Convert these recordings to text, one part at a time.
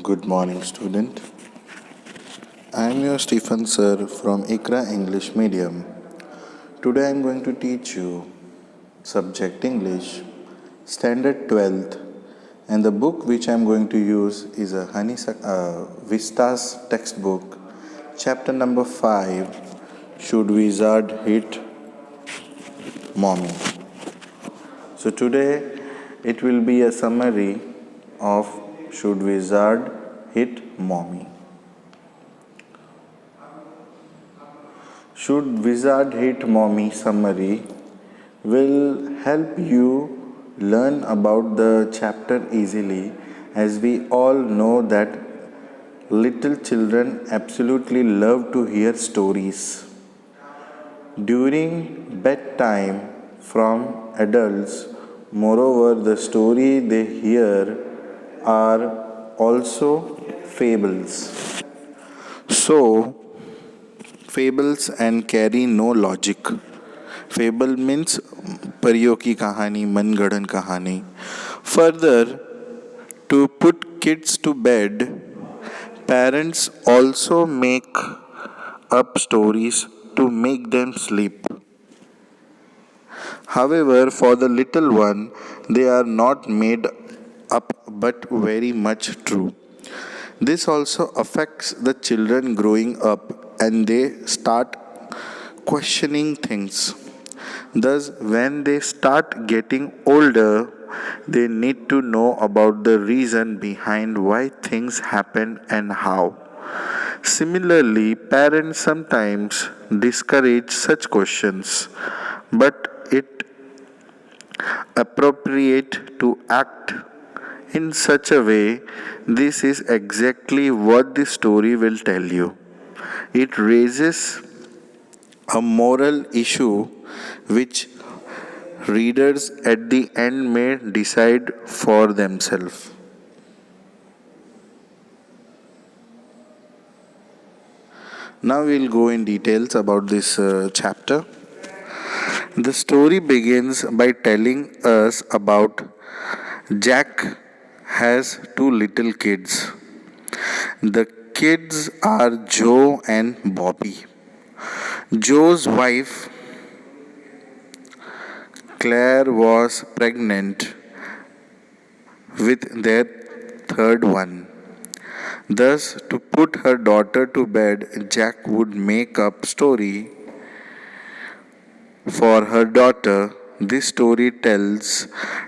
Good morning, student. I am your Stephen sir from ICRA English Medium. Today I am going to teach you subject English, standard 12th, and the book which I am going to use is a Vistas textbook, chapter number 5, Should Wizard Hit Mommy? So today it will be a summary of Should Wizard Hit Mommy? Should Wizard Hit Mommy summary will help you learn about the chapter easily, as we all know that little children absolutely love to hear stories. During bedtime from adults, moreover, the story they hear are also fables. So, fables and carry no logic. Fable means परियों की कहानी, मनगढ़ंत कहानी. Further, to put kids to bed, parents also make up stories to make them sleep. However, for the little one, they are not made up but very much true. This also affects the children growing up and they start questioning things. Thus, when they start getting older, they need to know about the reason behind why things happen and how. Similarly, parents sometimes discourage such questions, but it appropriate to act in such a way. This is exactly what the story will tell you. It raises a moral issue which readers at the end may decide for themselves. Now we'll go in details about this chapter. The story begins by telling us about Jack has two little kids. The kids are Joe and Bobby. Joe's wife Claire was pregnant with their third one. Thus, to put her daughter to bed, Jack would make up story for her daughter. This story tells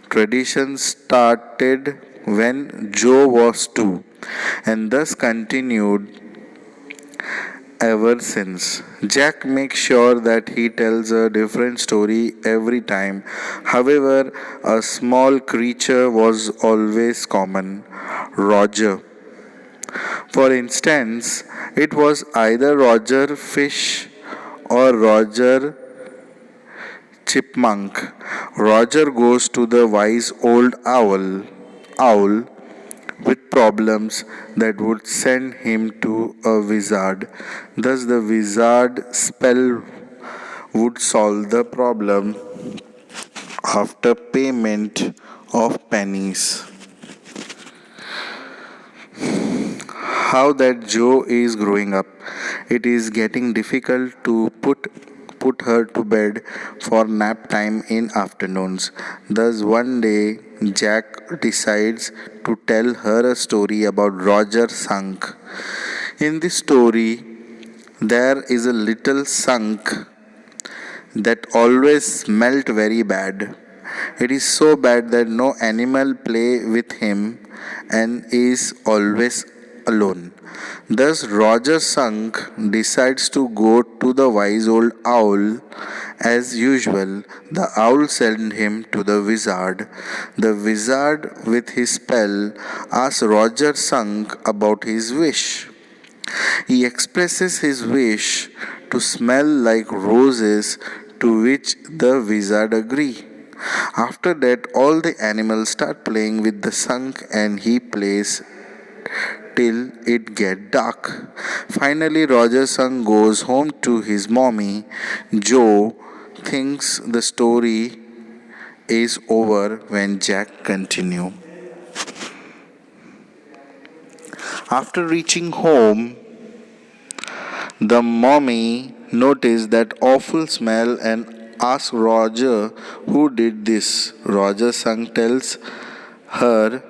tradition started when Joe was two and thus continued ever since. Jack makes sure that he tells a different story every time. However, a small creature was always common, Roger. For instance, it was either Roger Fish or Roger Chipmunk. Roger goes to the wise old owl with problems that would send him to a wizard. Thus, the wizard spell would solve the problem after payment of pennies. How that Joe is growing up. It is getting difficult to put her to bed for nap time in afternoons. Thus one day Jack decides to tell her a story about Roger Sunk. In this story there is a little sunk that always smelt very bad. It is so bad that no animal play with him and is always alone. Thus Roger Sunk decides to go to the wise old owl. As usual, the owl sends him to the wizard. The wizard, with his spell, asks Roger Sunk about his wish. He expresses his wish to smell like roses, to which the wizard agrees. After that, all the animals start playing with the sunk and he plays till it get dark. Finally, Roger Sunk goes home to his mommy. Joe thinks the story is over when Jack continue. After reaching home, the mommy noticed that awful smell and asked Roger who did this. Roger Sung tells her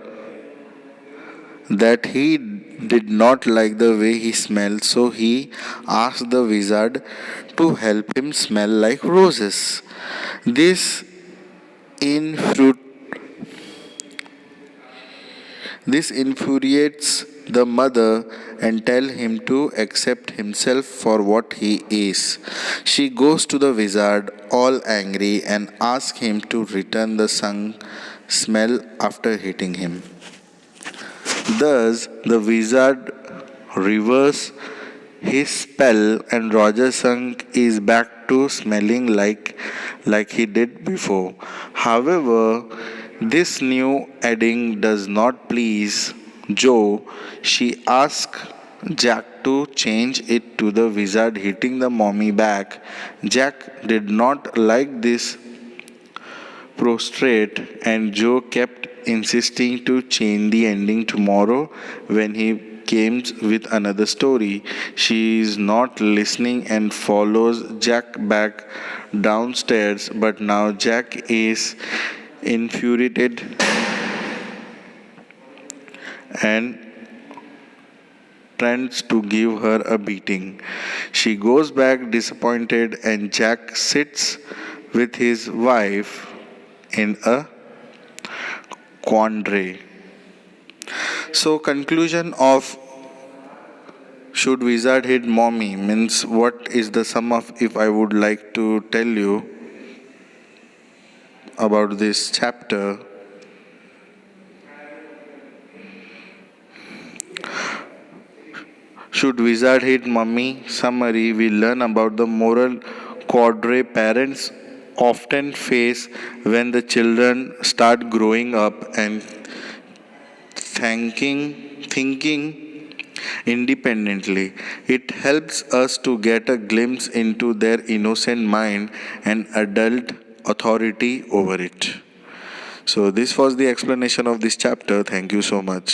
that he did not like the way he smelled, so he asked the wizard to help him smell like roses. This infru- this infuriates the mother and tell him to accept himself for what he is. She goes to the wizard all angry and asks him to return the sung smell after hitting him. Thus, the wizard reverses his spell and Roger Sunk is back to smelling like he did before. However, this new adding does not please Joe. She asks Jack to change it to the wizard hitting the mommy back. Jack did not like this prostrate, and Joe kept insisting to change the ending tomorrow when he came with another story. She is not listening and follows Jack back downstairs, but now Jack is infuriated and tries to give her a beating. She goes back disappointed, and Jack sits with his wife in a quandary. So, conclusion of should wizard hit mommy means what is the sum of if I would like to tell you about this chapter. Should wizard hit mommy? Summary: we learn about the moral quandary parents often face when the children start growing up and thinking independently. It helps us to get a glimpse into their innocent mind and adult authority over it. So, this was the explanation of this chapter. Thank you so much.